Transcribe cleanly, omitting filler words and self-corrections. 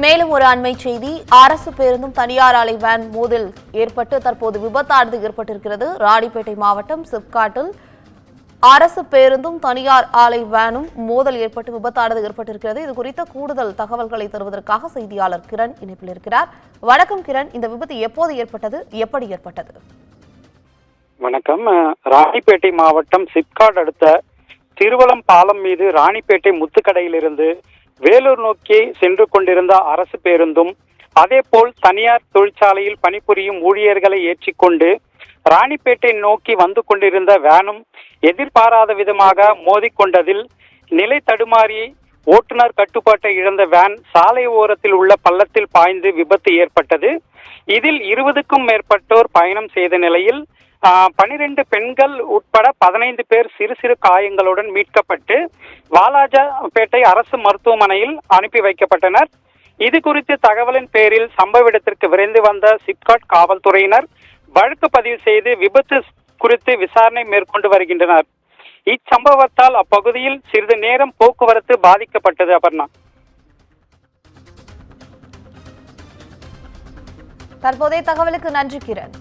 மேலும் ஒரு அண்மை செய்தி, அரசு பேருந்தும் தனியார் ஆலை வேன் மோதல் ஏற்பட்டு தற்போது விபத்தானது ஏற்பட்டிருக்கிறது. ராணிப்பேட்டை மாவட்டம் சிப்காட்டில் அரசு பேருந்தும் தனியார் ஆலை வேனும் மோதல் ஏற்பட்டு விபத்தானது ஏற்பட்டிருக்கிறது. இது குறித்த கூடுதல் தகவல்களை தருவதற்காக செய்தியாளர் கிரண் இணைப்பில் இருக்கிறார். வணக்கம் கிரண், இந்த விபத்து எப்போது ஏற்பட்டது, எப்படி ஏற்பட்டது? வணக்கம். ராணிப்பேட்டை மாவட்டம் சிப்காட் அடுத்த திருவலம் பாலம் மீது ராணிப்பேட்டை முத்துக்கடையிலிருந்து வேலூர் நோக்கி சென்று கொண்டிருந்த அரசு பேருந்தும் அதேபோல் தனியார் தொழிற்சாலையில் பணிபுரியும் ஊழியர்களை ஏற்றிக்கொண்டு ராணிப்பேட்டை நோக்கி வந்து கொண்டிருந்த வேனும் எதிர்பாராத விதமாக மோதிக்கொண்டதில் நிலை தடுமாறி ஓட்டுநர் கட்டுப்பாட்டை இழந்த வேன் சாலை ஓரத்தில் உள்ள பள்ளத்தில் பாய்ந்து விபத்து ஏற்பட்டது. இதில் 20க்கும் மேற்பட்டோர் பயணம் செய்த நிலையில் 12 பெண்கள் உட்பட 15 பேர் சிறு சிறு காயங்களுடன் மீட்கப்பட்டு வாலாஜாபேட்டை அரசு மருத்துவமனையில் அனுப்பி வைக்கப்பட்டனர். இது குறித்து தகவலின் பேரில் சம்பவ இடத்திற்கு விரைந்து வந்த சிப்காட் காவல்துறையினர் வழக்கு பதிவு செய்து விபத்து குறித்து விசாரணை மேற்கொண்டு வருகின்றனர். இச்சம்பவத்தால் அப்பகுதியில் சிறிது நேரம் போக்குவரத்து பாதிக்கப்பட்டது. அபர்ணா, தற்போதைய தகவலுக்கு நன்றி கிரண்.